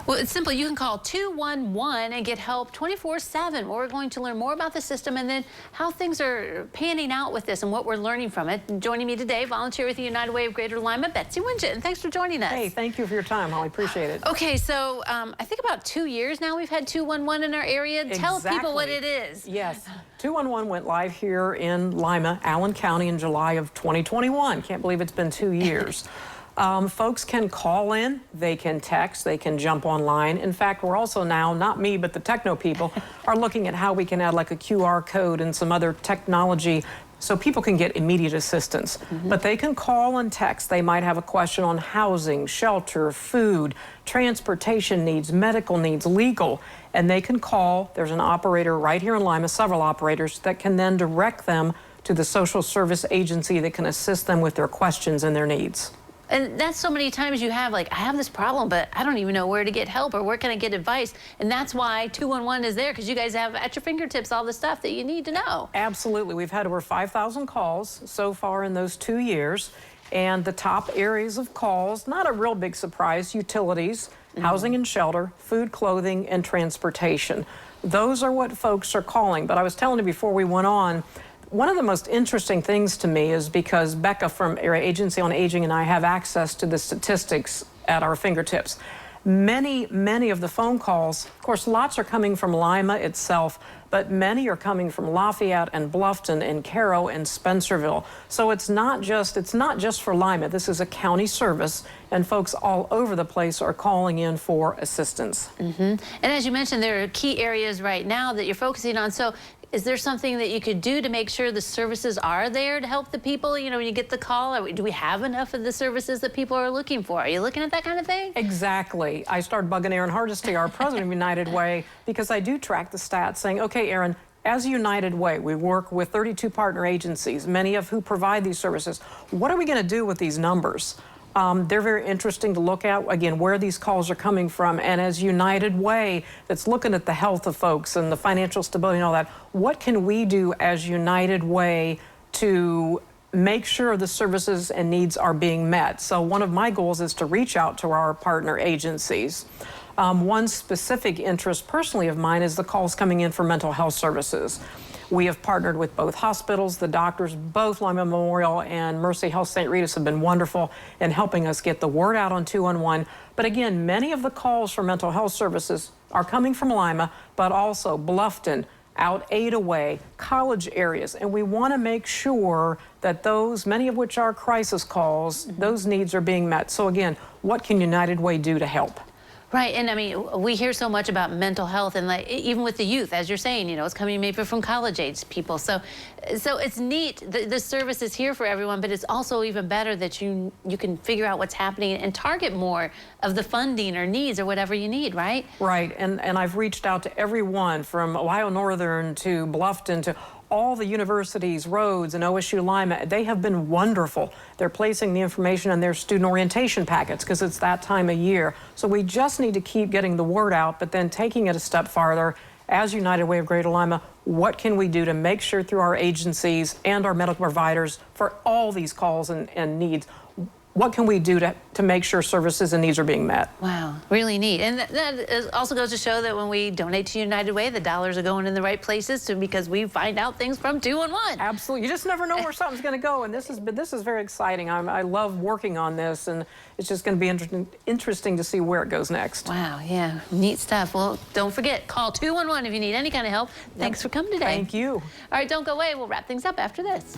Well, it's simple. You can call 211 and get help 24/7. We're going to learn more about the system and then how things are panning out with this and what we're learning from it. And joining me today, volunteer with the United Way of Greater Lima, Betsy Winget. And thanks for joining us. Hey, thank you for your time, Holly. Appreciate it. Okay, so I think about 2 years now we've had 211 in our area. Exactly. Tell people what it is. Yes. 211 went live here in Lima, Allen County in July of 2021. Can't believe it's been 2 years. Folks can call in, they can text, they can jump online. In fact, we're also now, not me, but the techno people, are looking at how we can add like a QR code and some other technology so people can get immediate assistance. But they can call and text. They might have a question on housing, shelter, food, transportation needs, medical needs, legal, and they can call. There's an operator right here in Lima, several operators, that can then direct them to the social service agency that can assist them with their questions and their needs. And that's so many times you have like, I have this problem, but I don't even know where to get help or where can I get advice. And that's why 211 is there, because you guys have at your fingertips all the stuff that you need to know. Absolutely. We've had over 5,000 calls so far in those 2 years. And the top areas of calls, not a real big surprise, utilities, housing and shelter, food, clothing, and transportation. Those are what folks are calling. But I was telling you before we went on, one of the most interesting things to me is because Becca from Area Agency on Aging and I have access to the statistics at our fingertips. Many of the phone calls, of course, lots are coming from Lima itself, but many are coming from Lafayette and Bluffton and Caro and Spencerville. So it's not just for Lima. This is a county service, and folks all over the place are calling in for assistance. And as you mentioned, there are key areas right now that you're focusing on. So is there something that you could do to make sure the services are there to help the people? You know, when you get the call, do we have enough of the services that people are looking for? Are you looking at that kind of thing? Exactly. I started bugging Aaron Hardesty, our president of United Way, because I do track the stats saying, okay, Aaron, as United Way, we work with 32 partner agencies, many of who provide these services. What are we going to do with these numbers? They're very interesting to look at, again, where these calls are coming from. And as United Way, that's looking at the health of folks and the financial stability and all that, what can we do as United Way to make sure the services and needs are being met? So one of my goals is to reach out to our partner agencies. One specific interest personally of mine is the calls coming in for mental health services. We have partnered with both hospitals, the doctors, both Lima Memorial and Mercy Health St. Rita's have been wonderful in helping us get the word out on 211. But again, many of the calls for mental health services are coming from Lima, but also Bluffton, out Ada Way, college areas. And we want to make sure that those, many of which are crisis calls, those needs are being met. So again, what can United Way do to help? Right, and I mean, we hear so much about mental health, and like even with the youth, as you're saying, you know, it's coming maybe from college-age people. So it's neat. The service is here for everyone, but it's also even better that you can figure out what's happening and target more of the funding or needs or whatever you need, right? Right, and I've reached out to everyone from Ohio Northern to Bluffton to all the universities, roads, and OSU Lima. They have been wonderful. They're placing the information in their student orientation packets because it's that time of year. So we just need to keep getting the word out, but then taking it a step farther. As United Way of Greater Lima, what can we do to make sure through our agencies and our medical providers for all these calls and needs, what can we do to make sure services and needs are being met? Wow, really neat. And that also goes to show that when we donate to United Way, the dollars are going in the right places because we find out things from 211. Absolutely. You just never know where something's going to go. And this is very exciting. I love working on this, and it's just going to be interesting to see where it goes next. Wow, yeah, neat stuff. Well, don't forget, call 211 if you need any kind of help. Thanks for coming today. Thank you. All right, don't go away. We'll wrap things up after this.